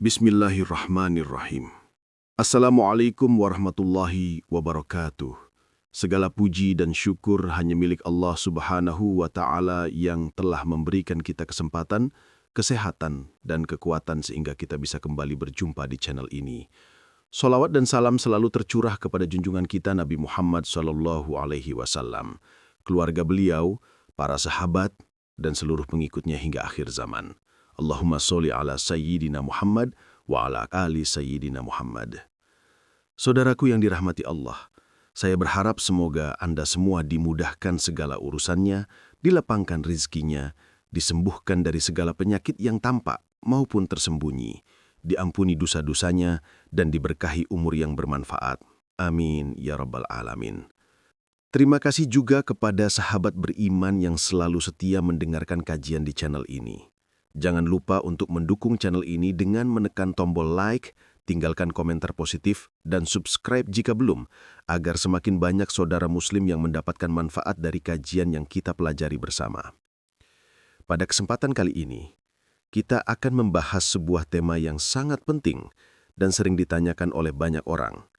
Bismillahirrahmanirrahim. Assalamualaikum warahmatullahi wabarakatuh. Segala puji dan syukur hanya milik Allah Subhanahu wa Ta'ala yang telah memberikan kita kesempatan, kesehatan, dan kekuatan sehingga kita bisa kembali berjumpa di channel ini. Salawat dan salam selalu tercurah kepada junjungan kita Nabi Muhammad SAW, keluarga beliau, para sahabat, dan seluruh pengikutnya hingga akhir zaman. Allahumma sholli ala Sayyidina Muhammad wa ala ali Sayyidina Muhammad. Saudaraku yang dirahmati Allah, saya berharap semoga Anda semua dimudahkan segala urusannya, dilapangkan rizkinya, disembuhkan dari segala penyakit yang tampak maupun tersembunyi, diampuni dosa-dosanya, dan diberkahi umur yang bermanfaat. Amin ya rabbal alamin. Terima kasih juga kepada sahabat beriman yang selalu setia mendengarkan kajian di channel ini. Jangan lupa untuk mendukung channel ini dengan menekan tombol like, tinggalkan komentar positif, dan subscribe jika belum, agar semakin banyak saudara muslim yang mendapatkan manfaat dari kajian yang kita pelajari bersama. Pada kesempatan kali ini, kita akan membahas sebuah tema yang sangat penting dan sering ditanyakan oleh banyak orang.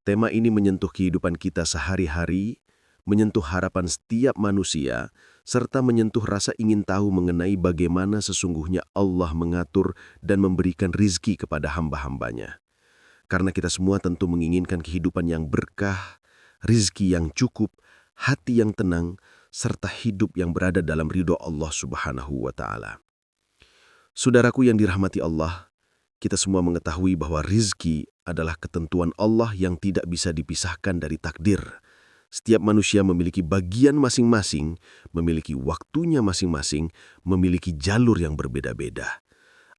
Tema ini menyentuh kehidupan kita sehari-hari, menyentuh harapan setiap manusia, serta menyentuh rasa ingin tahu mengenai bagaimana sesungguhnya Allah mengatur dan memberikan rizki kepada hamba-hambanya. Karena kita semua tentu menginginkan kehidupan yang berkah, rizki yang cukup, hati yang tenang, serta hidup yang berada dalam ridho Allah Subhanahu wa Ta'ala. Saudaraku yang dirahmati Allah, kita semua mengetahui bahwa rizki adalah ketentuan Allah yang tidak bisa dipisahkan dari takdir. Setiap manusia memiliki bagian masing-masing, memiliki waktunya masing-masing, memiliki jalur yang berbeda-beda.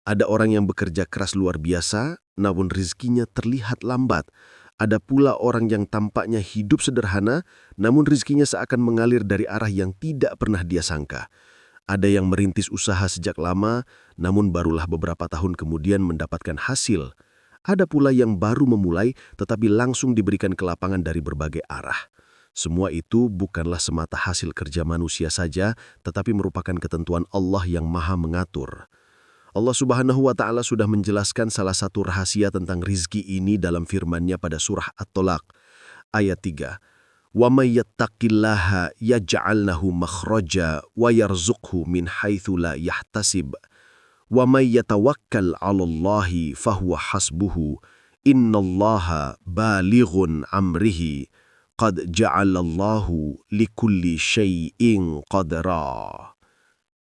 Ada orang yang bekerja keras luar biasa, namun rizkinya terlihat lambat. Ada pula orang yang tampaknya hidup sederhana, namun rizkinya seakan mengalir dari arah yang tidak pernah dia sangka. Ada yang merintis usaha sejak lama, namun barulah beberapa tahun kemudian mendapatkan hasil. Ada pula yang baru memulai, tetapi langsung diberikan kelapangan dari berbagai arah. Semua itu bukanlah semata hasil kerja manusia saja, tetapi merupakan ketentuan Allah yang Maha Mengatur. Allah Subhanahu wa Ta'ala sudah menjelaskan salah satu rahasia tentang rizki ini dalam firman-Nya pada surah At-Tolaq, ayat 3. "Wa may yattaqillaha yaj'al lahu makhraja wa yarzuqhu min haitsu la yahtasib. Wa may yatawakkal 'alallahi fahuwa hasbuhu. Innallaha balighun amrihi. Qad ja'alallahu likulli syai'in qadra."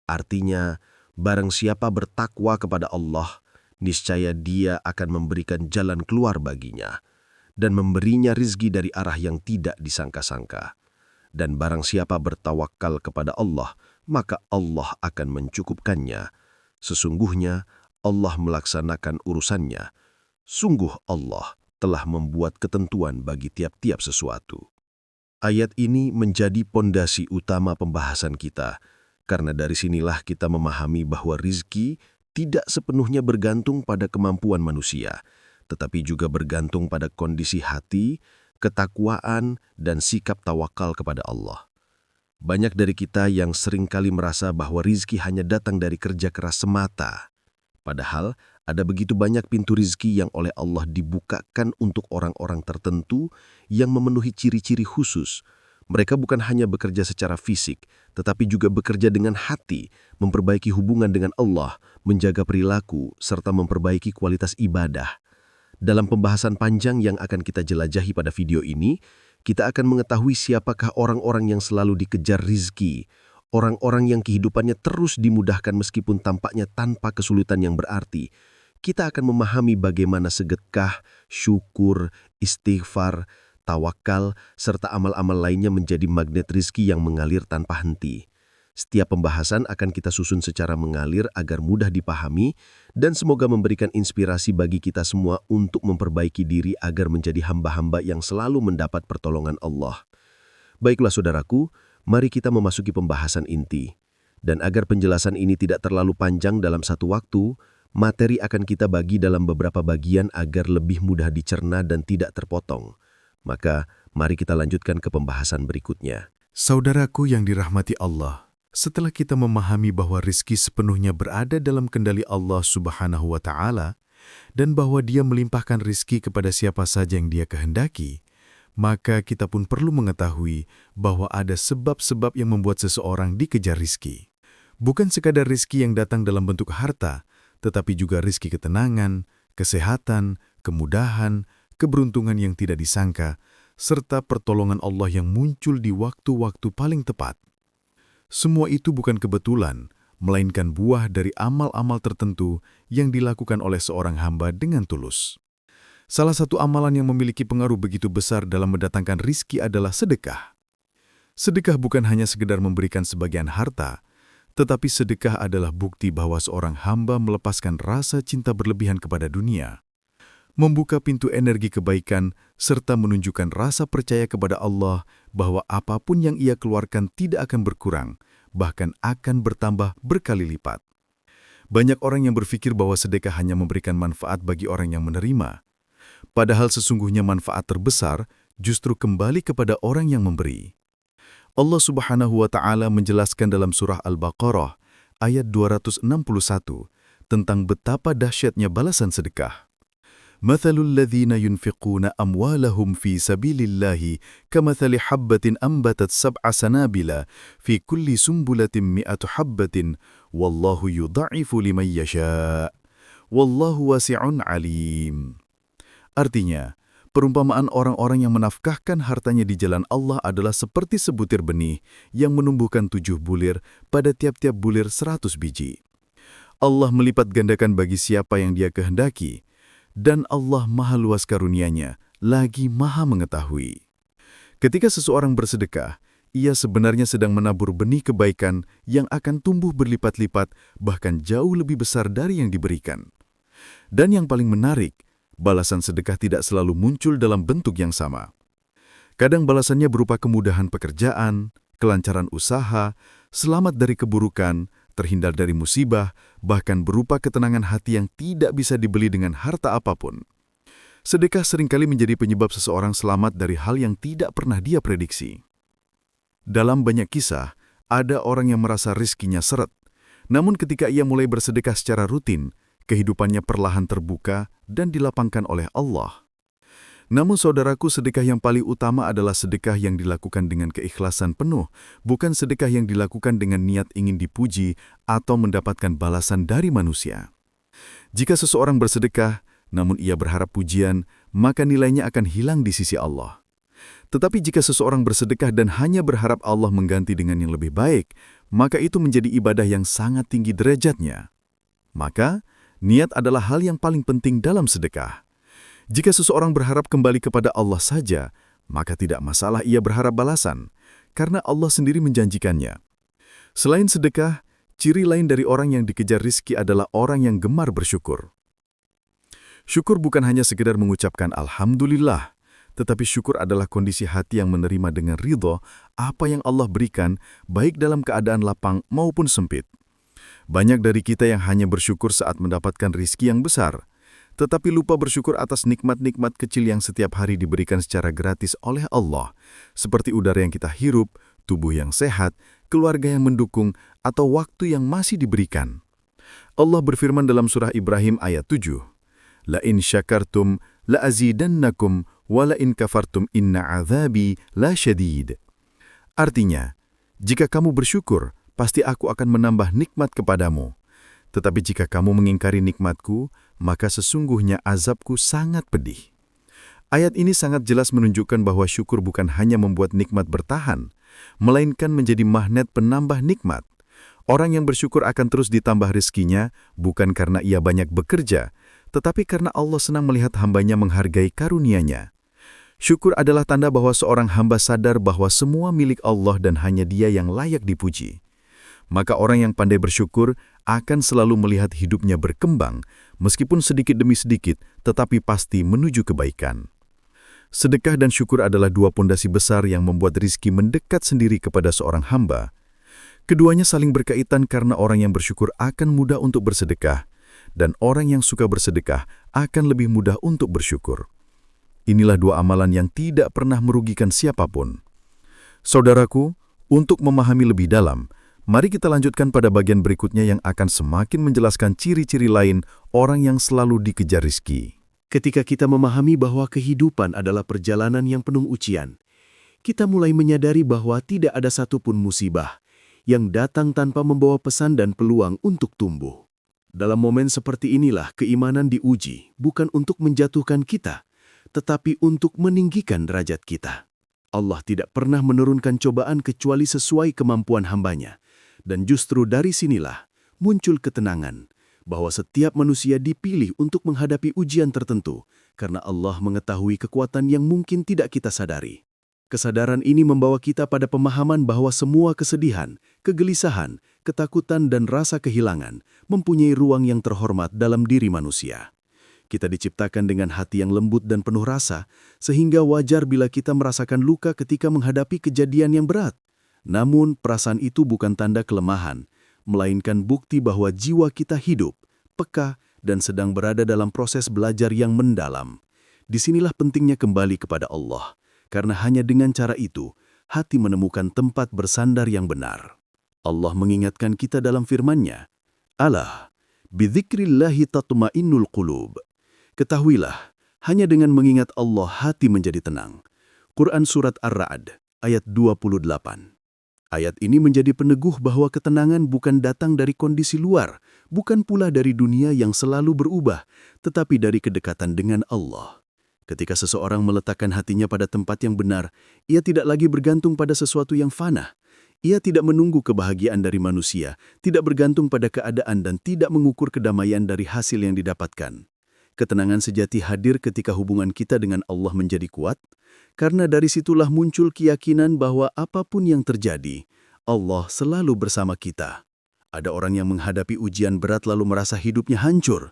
Artinya, barang siapa bertakwa kepada Allah, niscaya Dia akan memberikan jalan keluar baginya dan memberinya rizki dari arah yang tidak disangka-sangka. Dan barang siapa bertawakal kepada Allah, maka Allah akan mencukupkannya. Sesungguhnya Allah melaksanakan urusannya. Sungguh Allah telah membuat ketentuan bagi tiap-tiap sesuatu. Ayat ini menjadi pondasi utama pembahasan kita, karena dari sinilah kita memahami bahwa rizki tidak sepenuhnya bergantung pada kemampuan manusia, tetapi juga bergantung pada kondisi hati, ketakwaan, dan sikap tawakal kepada Allah. Banyak dari kita yang seringkali merasa bahwa rizki hanya datang dari kerja keras semata. Padahal, ada begitu banyak pintu rizki yang oleh Allah dibukakan untuk orang-orang tertentu yang memenuhi ciri-ciri khusus. Mereka bukan hanya bekerja secara fisik, tetapi juga bekerja dengan hati, memperbaiki hubungan dengan Allah, menjaga perilaku, serta memperbaiki kualitas ibadah. Dalam pembahasan panjang yang akan kita jelajahi pada video ini, kita akan mengetahui siapakah orang-orang yang selalu dikejar rizki, orang-orang yang kehidupannya terus dimudahkan meskipun tampaknya tanpa kesulitan yang berarti. Kita akan memahami bagaimana sedekah, syukur, istighfar, tawakal, serta amal-amal lainnya menjadi magnet rizki yang mengalir tanpa henti. Setiap pembahasan akan kita susun secara mengalir agar mudah dipahami dan semoga memberikan inspirasi bagi kita semua untuk memperbaiki diri agar menjadi hamba-hamba yang selalu mendapat pertolongan Allah. Baiklah saudaraku, mari kita memasuki pembahasan inti. Dan agar penjelasan ini tidak terlalu panjang dalam satu waktu, materi akan kita bagi dalam beberapa bagian agar lebih mudah dicerna dan tidak terpotong. Maka, mari kita lanjutkan ke pembahasan berikutnya. Saudaraku yang dirahmati Allah, setelah kita memahami bahwa rizki sepenuhnya berada dalam kendali Allah Subhanahu wa Ta'ala, dan bahwa Dia melimpahkan rizki kepada siapa saja yang Dia kehendaki, maka kita pun perlu mengetahui bahwa ada sebab-sebab yang membuat seseorang dikejar rizki. Bukan sekadar rizki yang datang dalam bentuk harta, tetapi juga rizki ketenangan, kesehatan, kemudahan, keberuntungan yang tidak disangka, serta pertolongan Allah yang muncul di waktu-waktu paling tepat. Semua itu bukan kebetulan, melainkan buah dari amal-amal tertentu yang dilakukan oleh seorang hamba dengan tulus. Salah satu amalan yang memiliki pengaruh begitu besar dalam mendatangkan rizki adalah sedekah. Sedekah bukan hanya sekedar memberikan sebagian harta, tetapi sedekah adalah bukti bahwa seorang hamba melepaskan rasa cinta berlebihan kepada dunia, membuka pintu energi kebaikan, serta menunjukkan rasa percaya kepada Allah bahwa apapun yang ia keluarkan tidak akan berkurang, bahkan akan bertambah berkali lipat. Banyak orang yang berpikir bahwa sedekah hanya memberikan manfaat bagi orang yang menerima, padahal sesungguhnya manfaat terbesar justru kembali kepada orang yang memberi. Allah Subhanahu wa Ta'ala menjelaskan dalam surah Al-Baqarah ayat 261 tentang betapa dahsyatnya balasan sedekah. Mathalul ladzina yunfiquna amwalahum fi sabilillahi kamathali habbatin ambatat sab'a sanabila fi kulli sumbulatin mi'atu habbatin wallahu yudha'ifu liman yasha' wallahu wasi'un alim. Artinya, perumpamaan orang-orang yang menafkahkan hartanya di jalan Allah adalah seperti sebutir benih yang menumbuhkan 7 bulir pada tiap-tiap bulir 100 biji. Allah melipat gandakan bagi siapa yang Dia kehendaki, dan Allah Maha Luas karunia-Nya, lagi Maha mengetahui. Ketika seseorang bersedekah, ia sebenarnya sedang menabur benih kebaikan yang akan tumbuh berlipat-lipat, bahkan jauh lebih besar dari yang diberikan. Dan yang paling menarik, balasan sedekah tidak selalu muncul dalam bentuk yang sama. Kadang balasannya berupa kemudahan pekerjaan, kelancaran usaha, selamat dari keburukan, terhindar dari musibah, bahkan berupa ketenangan hati yang tidak bisa dibeli dengan harta apapun. Sedekah seringkali menjadi penyebab seseorang selamat dari hal yang tidak pernah dia prediksi. Dalam banyak kisah, ada orang yang merasa rizkinya seret, namun ketika ia mulai bersedekah secara rutin, kehidupannya perlahan terbuka dan dilapangkan oleh Allah. Namun saudaraku, sedekah yang paling utama adalah sedekah yang dilakukan dengan keikhlasan penuh, bukan sedekah yang dilakukan dengan niat ingin dipuji atau mendapatkan balasan dari manusia. Jika seseorang bersedekah, namun ia berharap pujian, maka nilainya akan hilang di sisi Allah. Tetapi jika seseorang bersedekah dan hanya berharap Allah mengganti dengan yang lebih baik, maka itu menjadi ibadah yang sangat tinggi derajatnya. Maka, niat adalah hal yang paling penting dalam sedekah. Jika seseorang berharap kembali kepada Allah saja, maka tidak masalah ia berharap balasan, karena Allah sendiri menjanjikannya. Selain sedekah, ciri lain dari orang yang dikejar rizki adalah orang yang gemar bersyukur. Syukur bukan hanya sekedar mengucapkan Alhamdulillah, tetapi syukur adalah kondisi hati yang menerima dengan ridho apa yang Allah berikan, baik dalam keadaan lapang maupun sempit. Banyak dari kita yang hanya bersyukur saat mendapatkan rizki yang besar, tetapi lupa bersyukur atas nikmat-nikmat kecil yang setiap hari diberikan secara gratis oleh Allah, seperti udara yang kita hirup, tubuh yang sehat, keluarga yang mendukung, atau waktu yang masih diberikan. Allah berfirman dalam surah Ibrahim ayat 7, "La in syakartum la azidannakum wa la in kafartum inna azabi la syadid." Artinya, jika kamu bersyukur, pasti aku akan menambah nikmat kepadamu. Tetapi jika kamu mengingkari nikmatku, maka sesungguhnya azabku sangat pedih. Ayat ini sangat jelas menunjukkan bahwa syukur bukan hanya membuat nikmat bertahan, melainkan menjadi magnet penambah nikmat. Orang yang bersyukur akan terus ditambah rezekinya, bukan karena ia banyak bekerja, tetapi karena Allah senang melihat hambanya menghargai karunia-Nya. Syukur adalah tanda bahwa seorang hamba sadar bahwa semua milik Allah dan hanya Dia yang layak dipuji. Maka orang yang pandai bersyukur akan selalu melihat hidupnya berkembang, meskipun sedikit demi sedikit, tetapi pasti menuju kebaikan. Sedekah dan syukur adalah dua pondasi besar yang membuat rizki mendekat sendiri kepada seorang hamba. Keduanya saling berkaitan karena orang yang bersyukur akan mudah untuk bersedekah, dan orang yang suka bersedekah akan lebih mudah untuk bersyukur. Inilah dua amalan yang tidak pernah merugikan siapapun. Saudaraku, untuk memahami lebih dalam, Mari kita lanjutkan pada bagian berikutnya yang akan semakin menjelaskan ciri-ciri lain orang yang selalu dikejar rizki. Ketika kita memahami bahwa kehidupan adalah perjalanan yang penuh ujian, kita mulai menyadari bahwa tidak ada satupun musibah yang datang tanpa membawa pesan dan peluang untuk tumbuh. Dalam momen seperti inilah keimanan diuji, bukan untuk menjatuhkan kita, tetapi untuk meninggikan derajat kita. Allah tidak pernah menurunkan cobaan kecuali sesuai kemampuan hambanya. Dan justru dari sinilah muncul ketenangan bahwa setiap manusia dipilih untuk menghadapi ujian tertentu karena Allah mengetahui kekuatan yang mungkin tidak kita sadari. Kesadaran ini membawa kita pada pemahaman bahwa semua kesedihan, kegelisahan, ketakutan dan rasa kehilangan mempunyai ruang yang terhormat dalam diri manusia. Kita diciptakan dengan hati yang lembut dan penuh rasa, sehingga wajar bila kita merasakan luka ketika menghadapi kejadian yang berat. Namun, perasaan itu bukan tanda kelemahan, melainkan bukti bahwa jiwa kita hidup, peka, dan sedang berada dalam proses belajar yang mendalam. Disinilah pentingnya kembali kepada Allah, karena hanya dengan cara itu, hati menemukan tempat bersandar yang benar. Allah mengingatkan kita dalam firman-Nya, "Alah, bidzikrillahi tatma'innul qulub." Ketahuilah, hanya dengan mengingat Allah hati menjadi tenang. Quran Surat Ar-Ra'd, ayat 28. Ayat ini menjadi peneguh bahwa ketenangan bukan datang dari kondisi luar, bukan pula dari dunia yang selalu berubah, tetapi dari kedekatan dengan Allah. Ketika seseorang meletakkan hatinya pada tempat yang benar, ia tidak lagi bergantung pada sesuatu yang fana. Ia tidak menunggu kebahagiaan dari manusia, tidak bergantung pada keadaan dan tidak mengukur kedamaian dari hasil yang didapatkan. Ketenangan sejati hadir ketika hubungan kita dengan Allah menjadi kuat, karena dari situlah muncul keyakinan bahwa apapun yang terjadi, Allah selalu bersama kita. Ada orang yang menghadapi ujian berat lalu merasa hidupnya hancur.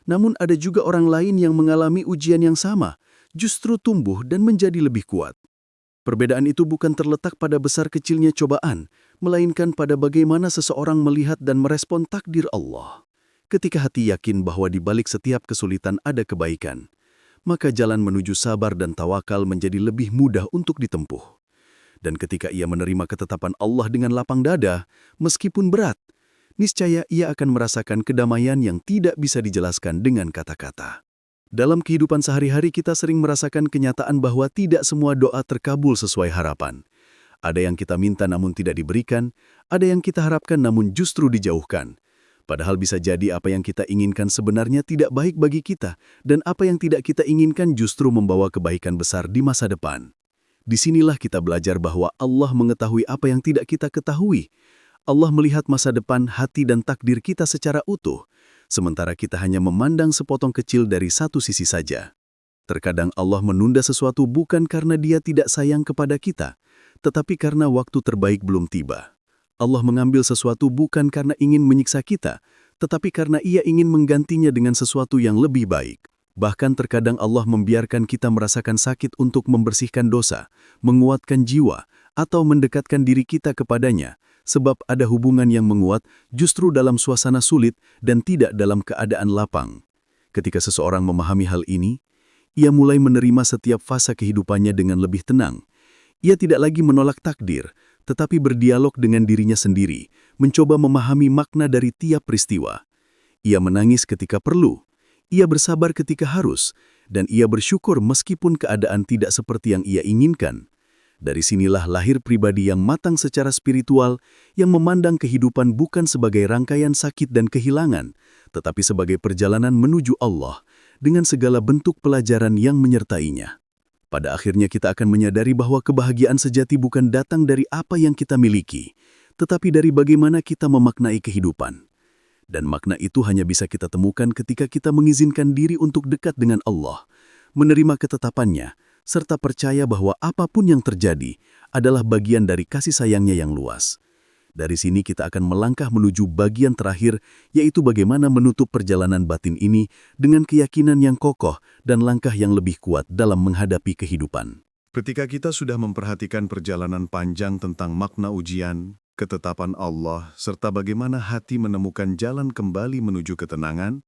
Namun ada juga orang lain yang mengalami ujian yang sama, justru tumbuh dan menjadi lebih kuat. Perbedaan itu bukan terletak pada besar kecilnya cobaan, melainkan pada bagaimana seseorang melihat dan merespon takdir Allah. Ketika hati yakin bahwa di balik setiap kesulitan ada kebaikan, maka jalan menuju sabar dan tawakal menjadi lebih mudah untuk ditempuh. Dan ketika ia menerima ketetapan Allah dengan lapang dada, meskipun berat, niscaya ia akan merasakan kedamaian yang tidak bisa dijelaskan dengan kata-kata. Dalam kehidupan sehari-hari kita sering merasakan kenyataan bahwa tidak semua doa terkabul sesuai harapan. Ada yang kita minta namun tidak diberikan, ada yang kita harapkan namun justru dijauhkan. Padahal bisa jadi apa yang kita inginkan sebenarnya tidak baik bagi kita, dan apa yang tidak kita inginkan justru membawa kebaikan besar di masa depan. Disinilah kita belajar bahwa Allah mengetahui apa yang tidak kita ketahui. Allah melihat masa depan, hati dan takdir kita secara utuh, sementara kita hanya memandang sepotong kecil dari satu sisi saja. Terkadang Allah menunda sesuatu bukan karena Dia tidak sayang kepada kita, tetapi karena waktu terbaik belum tiba. Allah mengambil sesuatu bukan karena ingin menyiksa kita, tetapi karena Ia ingin menggantinya dengan sesuatu yang lebih baik. Bahkan terkadang Allah membiarkan kita merasakan sakit untuk membersihkan dosa, menguatkan jiwa, atau mendekatkan diri kita kepadanya, sebab ada hubungan yang menguat justru dalam suasana sulit dan tidak dalam keadaan lapang. Ketika seseorang memahami hal ini, ia mulai menerima setiap fase kehidupannya dengan lebih tenang. Ia tidak lagi menolak takdir, tetapi berdialog dengan dirinya sendiri, mencoba memahami makna dari tiap peristiwa. Ia menangis ketika perlu, ia bersabar ketika harus, dan ia bersyukur meskipun keadaan tidak seperti yang ia inginkan. Dari sinilah lahir pribadi yang matang secara spiritual, yang memandang kehidupan bukan sebagai rangkaian sakit dan kehilangan, tetapi sebagai perjalanan menuju Allah, dengan segala bentuk pelajaran yang menyertainya. Pada akhirnya kita akan menyadari bahwa kebahagiaan sejati bukan datang dari apa yang kita miliki, tetapi dari bagaimana kita memaknai kehidupan. Dan makna itu hanya bisa kita temukan ketika kita mengizinkan diri untuk dekat dengan Allah, menerima ketetapannya, serta percaya bahwa apapun yang terjadi adalah bagian dari kasih sayangnya yang luas. Dari sini kita akan melangkah menuju bagian terakhir, yaitu bagaimana menutup perjalanan batin ini dengan keyakinan yang kokoh dan langkah yang lebih kuat dalam menghadapi kehidupan. Ketika kita sudah memperhatikan perjalanan panjang tentang makna ujian, ketetapan Allah, serta bagaimana hati menemukan jalan kembali menuju ketenangan,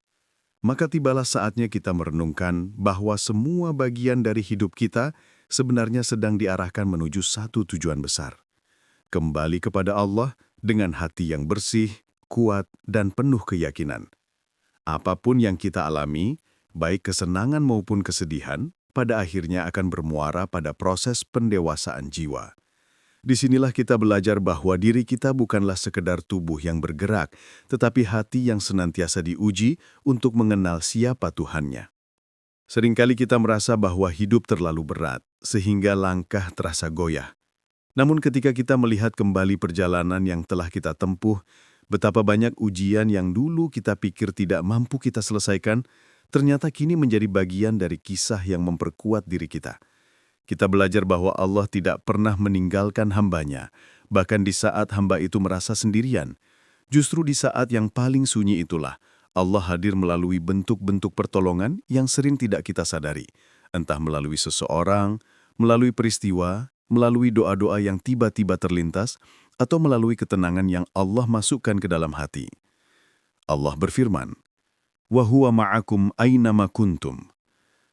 maka tibalah saatnya kita merenungkan bahwa semua bagian dari hidup kita sebenarnya sedang diarahkan menuju satu tujuan besar. Kembali kepada Allah dengan hati yang bersih, kuat, dan penuh keyakinan. Apapun yang kita alami, baik kesenangan maupun kesedihan, pada akhirnya akan bermuara pada proses pendewasaan jiwa. Disinilah kita belajar bahwa diri kita bukanlah sekedar tubuh yang bergerak, tetapi hati yang senantiasa diuji untuk mengenal siapa Tuhannya. Seringkali kita merasa bahwa hidup terlalu berat, sehingga langkah terasa goyah. Namun ketika kita melihat kembali perjalanan yang telah kita tempuh, betapa banyak ujian yang dulu kita pikir tidak mampu kita selesaikan, ternyata kini menjadi bagian dari kisah yang memperkuat diri kita. Kita belajar bahwa Allah tidak pernah meninggalkan hambanya, bahkan di saat hamba itu merasa sendirian. Justru di saat yang paling sunyi itulah, Allah hadir melalui bentuk-bentuk pertolongan yang sering tidak kita sadari, entah melalui seseorang, melalui peristiwa, melalui doa-doa yang tiba-tiba terlintas, atau melalui ketenangan yang Allah masukkan ke dalam hati. Allah berfirman, "Wa huwa ma'akum aynama kuntum."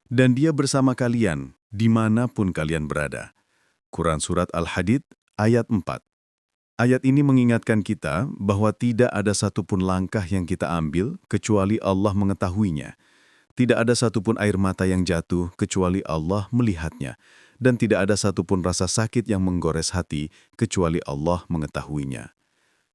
Dan Dia bersama kalian, dimanapun kalian berada. Quran Surat Al-Hadid, ayat 4. Ayat ini mengingatkan kita bahwa tidak ada satupun langkah yang kita ambil kecuali Allah mengetahuinya. Tidak ada satupun air mata yang jatuh kecuali Allah melihatnya. Dan tidak ada satupun rasa sakit yang menggores hati kecuali Allah mengetahuinya.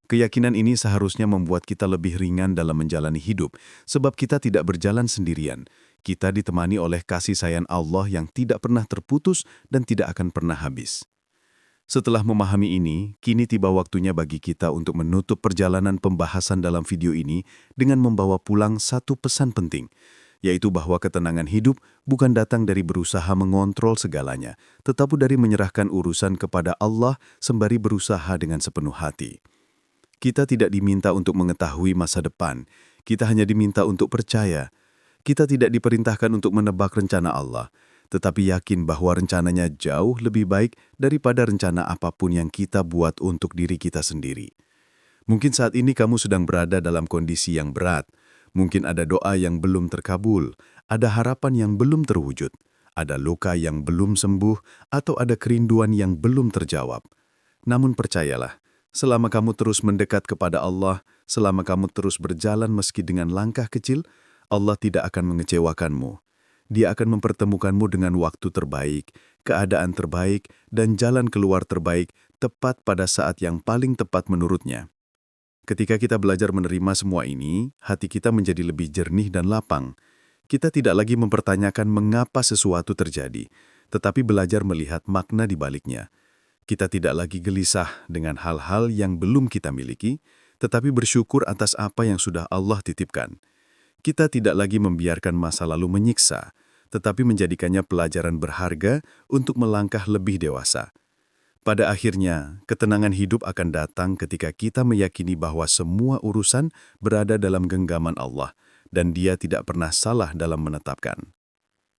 Keyakinan ini seharusnya membuat kita lebih ringan dalam menjalani hidup, sebab kita tidak berjalan sendirian. Kita ditemani oleh kasih sayang Allah yang tidak pernah terputus dan tidak akan pernah habis. Setelah memahami ini, kini tiba waktunya bagi kita untuk menutup perjalanan pembahasan dalam video ini dengan membawa pulang satu pesan penting, yaitu bahwa ketenangan hidup bukan datang dari berusaha mengontrol segalanya, tetapi dari menyerahkan urusan kepada Allah sembari berusaha dengan sepenuh hati. Kita tidak diminta untuk mengetahui masa depan, kita hanya diminta untuk percaya. Kita tidak diperintahkan untuk menebak rencana Allah, tetapi yakin bahwa rencananya jauh lebih baik daripada rencana apapun yang kita buat untuk diri kita sendiri. Mungkin saat ini kamu sedang berada dalam kondisi yang berat, mungkin ada doa yang belum terkabul, ada harapan yang belum terwujud, ada luka yang belum sembuh, atau ada kerinduan yang belum terjawab. Namun percayalah, selama kamu terus mendekat kepada Allah, selama kamu terus berjalan meski dengan langkah kecil, Allah tidak akan mengecewakanmu. Dia akan mempertemukanmu dengan waktu terbaik, keadaan terbaik, dan jalan keluar terbaik tepat pada saat yang paling tepat menurutnya. Ketika kita belajar menerima semua ini, hati kita menjadi lebih jernih dan lapang. Kita tidak lagi mempertanyakan mengapa sesuatu terjadi, tetapi belajar melihat makna di baliknya. Kita tidak lagi gelisah dengan hal-hal yang belum kita miliki, tetapi bersyukur atas apa yang sudah Allah titipkan. Kita tidak lagi membiarkan masa lalu menyiksa, tetapi menjadikannya pelajaran berharga untuk melangkah lebih dewasa. Pada akhirnya, ketenangan hidup akan datang ketika kita meyakini bahwa semua urusan berada dalam genggaman Allah, dan Dia tidak pernah salah dalam menetapkan.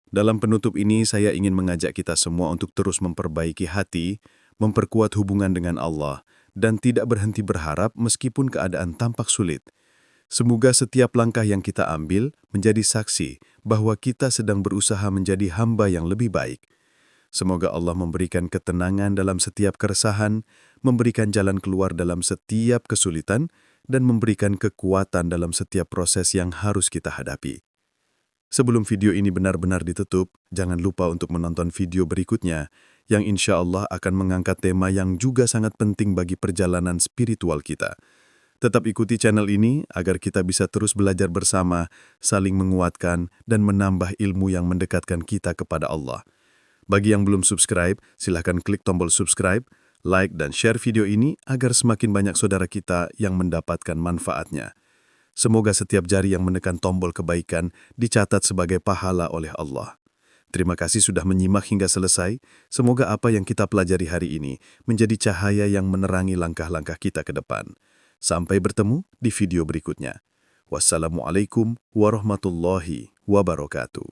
Dalam penutup ini, saya ingin mengajak kita semua untuk terus memperbaiki hati, memperkuat hubungan dengan Allah, dan tidak berhenti berharap meskipun keadaan tampak sulit. Semoga setiap langkah yang kita ambil menjadi saksi bahwa kita sedang berusaha menjadi hamba yang lebih baik. Semoga Allah memberikan ketenangan dalam setiap keresahan, memberikan jalan keluar dalam setiap kesulitan, dan memberikan kekuatan dalam setiap proses yang harus kita hadapi. Sebelum video ini benar-benar ditutup, jangan lupa untuk menonton video berikutnya yang insya Allah akan mengangkat tema yang juga sangat penting bagi perjalanan spiritual kita. Tetap ikuti channel ini agar kita bisa terus belajar bersama, saling menguatkan, dan menambah ilmu yang mendekatkan kita kepada Allah. Bagi yang belum subscribe, silakan klik tombol subscribe, like, dan share video ini agar semakin banyak saudara kita yang mendapatkan manfaatnya. Semoga setiap jari yang menekan tombol kebaikan dicatat sebagai pahala oleh Allah. Terima kasih sudah menyimak hingga selesai. Semoga apa yang kita pelajari hari ini menjadi cahaya yang menerangi langkah-langkah kita ke depan. Sampai bertemu di video berikutnya. Wassalamualaikum warahmatullahi wabarakatuh.